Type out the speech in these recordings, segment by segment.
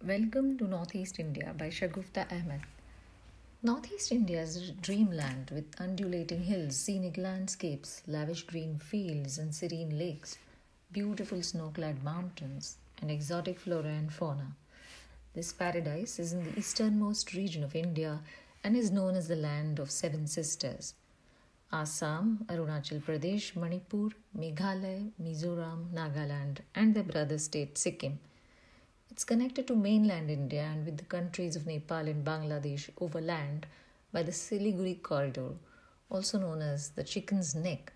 Welcome to Northeast India by Shagufta Ahmed. Northeast India is a dreamland with undulating hills, scenic landscapes, lavish green fields, and serene lakes, beautiful snow clad mountains, and exotic flora and fauna. This paradise is in the easternmost region of India and is known as the land of seven sisters. Assam, Arunachal Pradesh, Manipur, Meghalaya, Mizoram, Nagaland, and their brother state Sikkim. It's connected to mainland India and with the countries of Nepal and Bangladesh overland by the Siliguri Corridor, also known as the Chicken's Neck,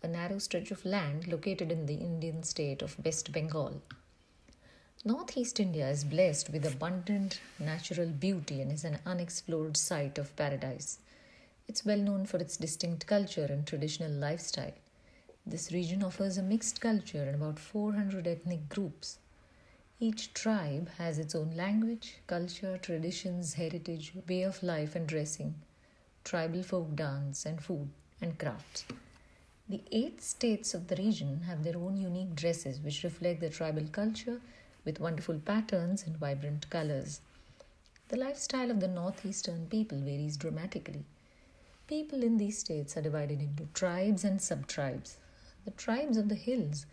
a narrow stretch of land located in the Indian state of West Bengal. Northeast India is blessed with abundant natural beauty and is an unexplored site of paradise. It's well known for its distinct culture and traditional lifestyle. This region offers a mixed culture and about 400 ethnic groups. Each tribe has its own language, culture, traditions, heritage, way of life and dressing, tribal folk dance, and food and crafts. The 8 states of the region have their own unique dresses which reflect their tribal culture with wonderful patterns and vibrant colors. The lifestyle of the northeastern people varies dramatically. People in these states are divided into tribes and sub-tribes. The tribes of the hills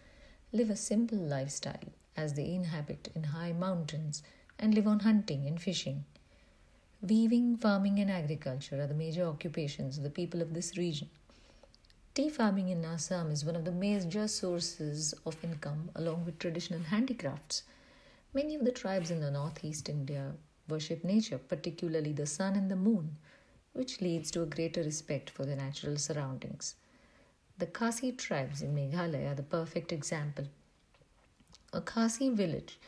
live a simple lifestyle as they inhabit in high mountains and live on hunting and fishing. Weaving, farming, and agriculture are the major occupations of the people of this region. Tea farming in Assam is one of the major sources of income, along with traditional handicrafts. Many of the tribes in the northeast India worship nature, particularly the sun and the moon, which leads to a greater respect for their natural surroundings. The Khasi tribes in Meghalaya are the perfect example. A Khasi village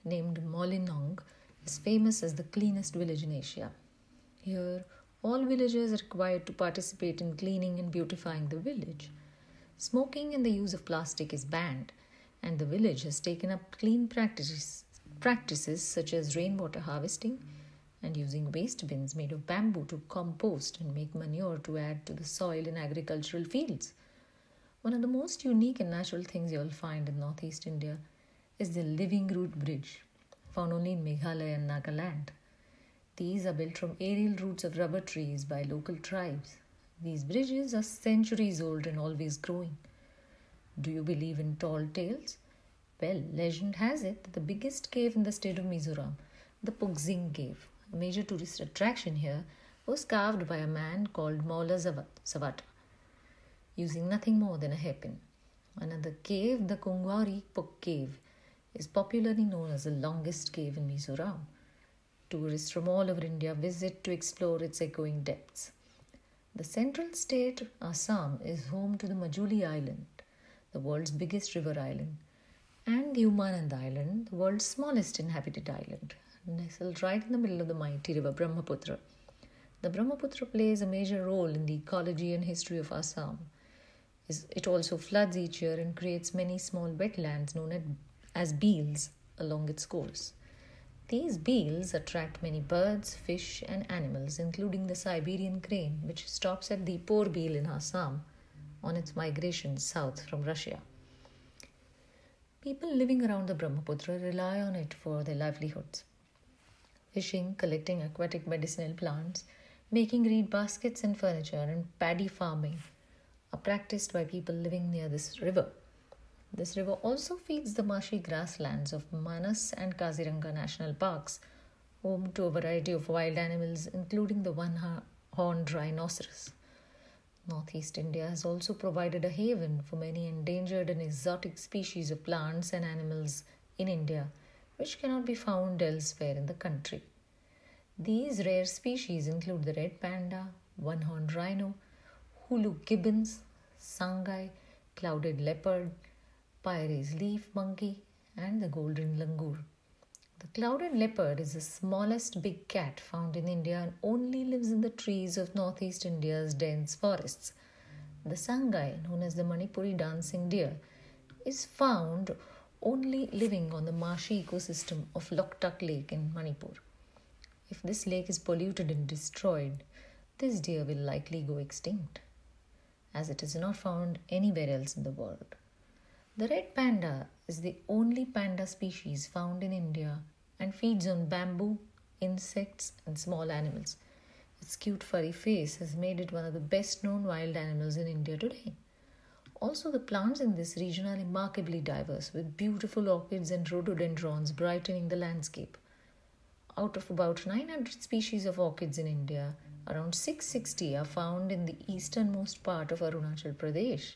named Molinong is famous as the cleanest village in Asia. Here, all villagers are required to participate in cleaning and beautifying the village. Smoking and the use of plastic is banned, and the village has taken up clean practices such as rainwater harvesting and using waste bins made of bamboo to compost and make manure to add to the soil in agricultural fields. One of the most unique and natural things you'll find in northeast India is the living root bridge, found only in Meghalaya and Nagaland. These are built from aerial roots of rubber trees by local tribes. These bridges are centuries old and always growing. Do you believe in tall tales? Well, legend has it that the biggest cave in the state of Mizoram, the Pugzing Cave, a major tourist attraction here, was carved by a man called Maula Savata, using nothing more than a hairpin. Another cave, the Kungwari Puk Cave, is popularly known as the longest cave in Mizoram. Tourists from all over India visit to explore its echoing depths. The central state, Assam, is home to the Majuli Island, the world's biggest river island, and the Umanand Island, the world's smallest inhabited island, nestled right in the middle of the mighty river Brahmaputra. The Brahmaputra plays a major role in the ecology and history of Assam. It also floods each year and creates many small wetlands known as beels along its course. These beels attract many birds, fish, and animals, including the Siberian crane, which stops at Deepor Beel in Assam on its migration south from Russia. People living around the Brahmaputra rely on it for their livelihoods. Fishing, collecting aquatic medicinal plants, making reed baskets and furniture, and paddy farming are practiced by people living near this river. This river also feeds the marshy grasslands of Manas and Kaziranga national parks, home to a variety of wild animals, including the one-horned rhinoceros. Northeast India has also provided a haven for many endangered and exotic species of plants and animals in India, which cannot be found elsewhere in the country. These rare species include the red panda, one-horned rhino, hulu gibbons, sangai, clouded leopard, Pyre's leaf monkey, and the golden langur. The clouded leopard is the smallest big cat found in India and only lives in the trees of northeast India's dense forests. The sangai, known as the Manipuri dancing deer, is found only living on the marshy ecosystem of Loktak Lake in Manipur. If this lake is polluted and destroyed, this deer will likely go extinct, as it is not found anywhere else in the world. The red panda is the only panda species found in India and feeds on bamboo, insects, and small animals. Its cute furry face has made it one of the best known wild animals in India today. Also, the plants in this region are remarkably diverse, with beautiful orchids and rhododendrons brightening the landscape. Out of about 900 species of orchids in India, around 660 are found in the easternmost part of Arunachal Pradesh.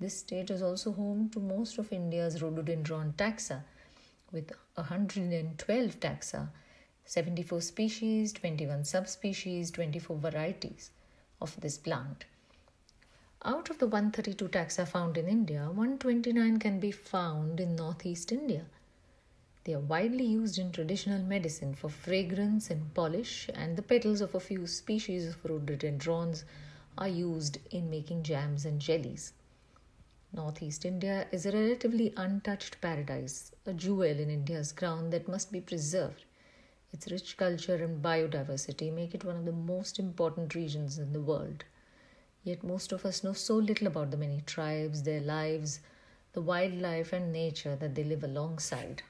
This state is also home to most of India's rhododendron taxa, with 112 taxa, 74 species, 21 subspecies, 24 varieties of this plant. Out of the 132 taxa found in India, 129 can be found in northeast India. They are widely used in traditional medicine for fragrance and polish, and the petals of a few species of rhododendrons are used in making jams and jellies. Northeast India is a relatively untouched paradise, a jewel in India's crown that must be preserved. Its rich culture and biodiversity make it one of the most important regions in the world. Yet most of us know so little about the many tribes, their lives, the wildlife and nature that they live alongside.